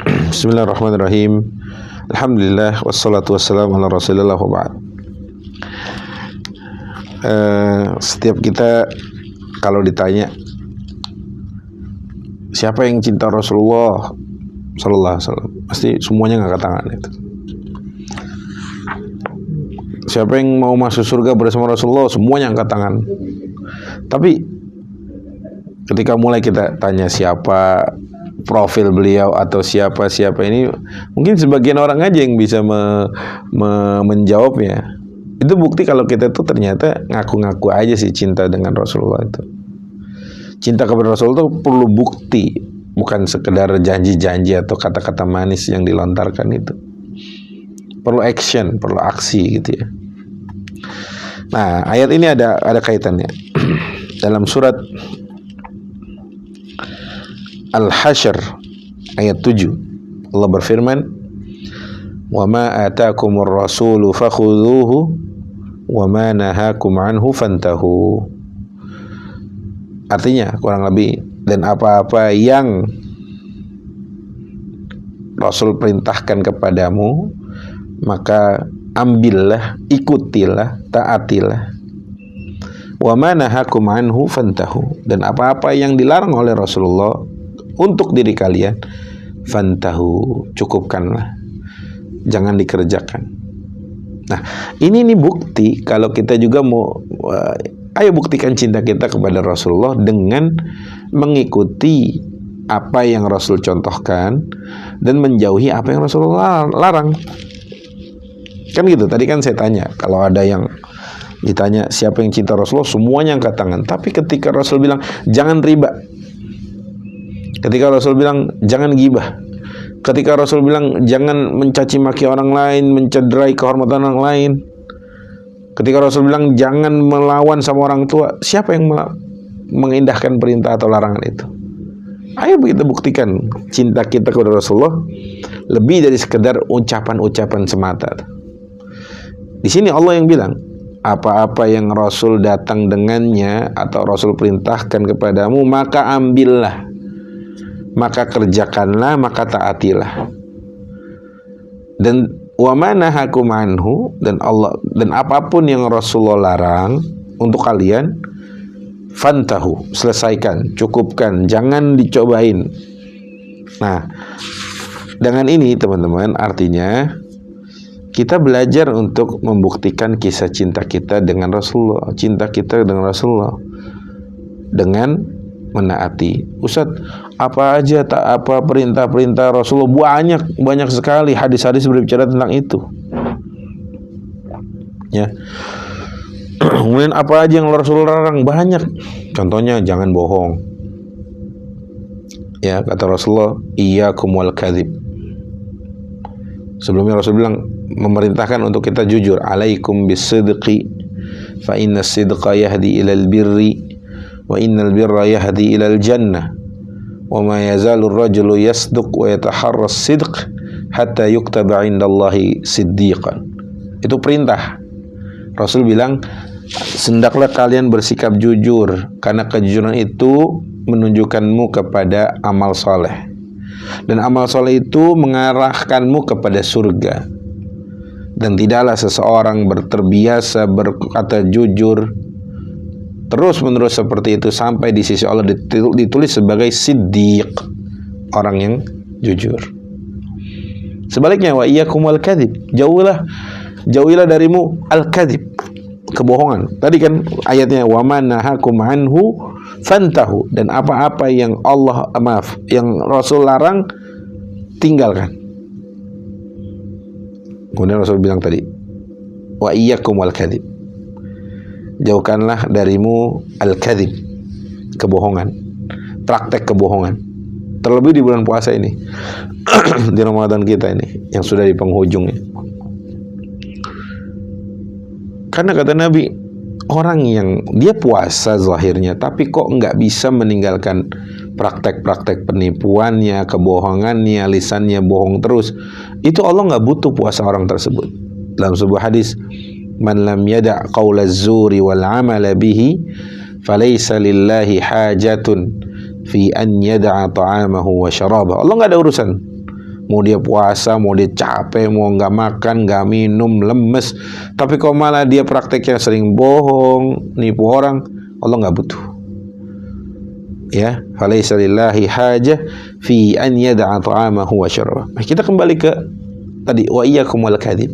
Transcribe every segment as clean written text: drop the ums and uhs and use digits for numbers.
Bismillahirrahmanirrahim. Alhamdulillah wassalatu wassalamu ala Rasulillah wa ba'd. Setiap kita kalau ditanya siapa yang cinta Rasulullah sallallahu alaihi wasallam, pasti semuanya ngangkat tangan itu. Siapa yang mau masuk surga bersama Rasulullah, semuanya angkat tangan. Tapi ketika mulai kita tanya siapa profil beliau atau siapa ini, mungkin sebagian orang aja yang bisa menjawabnya. Itu bukti kalau kita tuh ternyata ngaku-ngaku aja sih cinta dengan Rasulullah itu. Cinta kepada Rasulullah itu perlu bukti, bukan sekedar janji-janji atau kata-kata manis yang dilontarkan itu. Perlu action, perlu aksi gitu ya. Nah, ayat ini ada kaitannya. Dalam surat Al-Hasyr ayat 7, Allah berfirman, "Wa ma ataakumur rasulu fakhudhuhu wa ma nahakum anhu fantahu." Artinya kurang lebih, dan apa-apa yang Rasul perintahkan kepadamu, maka ambillah, ikutilah, taatilah. Wa ma nahakum anhu fantahu, dan apa-apa yang dilarang oleh Rasulullah untuk diri kalian, fantahu, cukupkanlah, jangan dikerjakan. Nah, ini bukti kalau kita juga mau ayo buktikan cinta kita kepada Rasulullah dengan mengikuti apa yang Rasul contohkan dan menjauhi apa yang Rasulullah larang. Kan gitu, tadi kan saya tanya, kalau ada yang ditanya siapa yang cinta Rasulullah, semuanya angkat tangan. Tapi ketika Rasul bilang jangan riba, ketika Rasul bilang jangan gibah, ketika Rasul bilang jangan mencaci maki orang lain, mencederai kehormatan orang lain, ketika Rasul bilang jangan melawan sama orang tua, siapa yang mengindahkan perintah atau larangan itu? Ayo kita buktikan cinta kita kepada Rasulullah lebih dari sekedar ucapan-ucapan semata. Di sini Allah yang bilang, apa-apa yang Rasul datang dengannya atau Rasul perintahkan kepadamu, maka ambillah, maka kerjakanlah, maka taatilah. Dan wa ma nahakum anhu, dan Allah, dan apapun yang Rasulullah larang untuk kalian, fantahu, selesaikan, cukupkan, jangan dicobain. Nah, dengan ini teman-teman, artinya kita belajar untuk membuktikan kisah cinta kita dengan Rasulullah, cinta kita dengan Rasulullah dengan menaati. Ustadz, apa aja apa perintah-perintah Rasulullah? Banyak sekali hadis-hadis berbicara tentang itu. Ya. Kemudian apa aja yang Rasulullah larang? Banyak. Contohnya jangan bohong. Ya, kata Rasulullah, iyyakum wal kadzib. Sebelumnya Rasul bilang, memerintahkan untuk kita jujur. Alaikum bisidqi fa inna sidqa yahdi ilal birri wa innal birra yahdi ilal jannah wa ma yazalu ar-rajulu yasduq wa yataharras sidq hatta yuktaba indallahi siddiqan. Itu perintah. Rasul bilang, hendaklah kalian bersikap jujur, karena kejujuran itu menunjukkanmu kepada amal soleh, dan amal soleh itu mengarahkanmu kepada surga. Dan tidaklah seseorang terbiasa berkata jujur terus menerus seperti itu sampai di sisi Allah ditulis sebagai siddiq, orang yang jujur. Sebaliknya, wa iyyakum wal kadzib, jauhilah darimu al-kadzib, kebohongan. Tadi kan ayatnya wa man nahakum anhu fantahu, dan apa-apa yang yang Rasul larang, tinggalkan. Kemudian Rasul bilang tadi, wa iyyakum wal kadzib, jauhkanlah darimu al-kadzib, kebohongan, praktek kebohongan. Terlebih di bulan puasa ini, di Ramadan kita ini yang sudah di penghujungnya. Karena kata Nabi, orang yang dia puasa zahirnya, tapi kok nggak bisa meninggalkan praktek-praktek penipuannya, kebohongannya, lisannya bohong terus, itu Allah nggak butuh puasa orang tersebut. Dalam sebuah hadis, man lam yada' qaulaz zuri wal amala bihi falaysa lillahi hajatun fi an yada'a ta'amahu wa syarabah. Allah nggak ada urusan Mau dia puasa, mau dia capek, mau nggak makan, nggak minum, lemes. Tapi kok malah dia prakteknya sering bohong, nipu orang, Allah nggak butuh. Ya, falaisa lillahi hajah fi an yada'a ta'amahu wa syarabahu. Kita kembali ke tadi, wa iyyakum wal kadzib.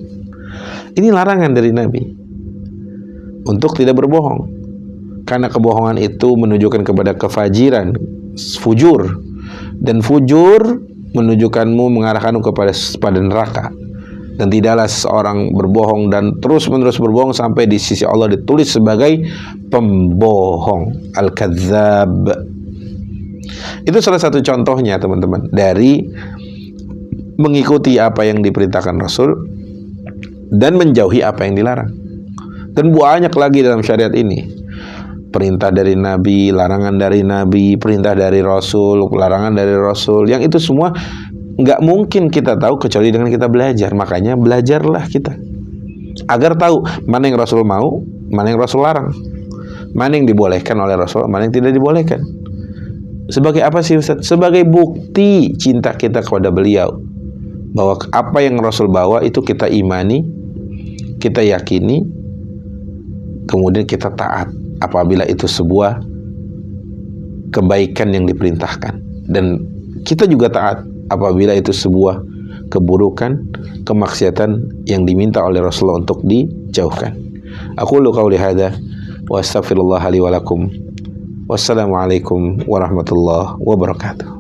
Ini larangan dari Nabi untuk tidak berbohong. Karena kebohongan itu menunjukkan kepada kefajiran, fujur. Dan fujur menunjukkanmu, mengarahkanmu kepada neraka. Dan tidaklah seseorang berbohong dan terus-menerus berbohong sampai di sisi Allah ditulis sebagai pembohong, al-kadzab. Itu salah satu contohnya, teman-teman, dari mengikuti apa yang diperintahkan Rasul dan menjauhi apa yang dilarang. Dan banyak lagi dalam syariat ini. Perintah dari Nabi, larangan dari Nabi, perintah dari Rasul, larangan dari Rasul. Yang itu semua nggak mungkin kita tahu kecuali dengan kita belajar. Makanya belajarlah kita, agar tahu mana yang Rasul mau, mana yang Rasul larang, mana yang dibolehkan oleh Rasul, mana yang tidak dibolehkan. Sebagai apa sih Ustaz? Sebagai bukti cinta kita kepada beliau, bahwa apa yang Rasul bawa itu kita imani, kita yakini, kemudian kita taat apabila itu sebuah kebaikan yang diperintahkan, dan kita juga taat apabila itu sebuah keburukan, kemaksiatan yang diminta oleh Rasulullah untuk dijauhkan. Aqulu qauli hadza wa astaghfirullah li wa lakum. Wassalamualaikum warahmatullahi wabarakatuh.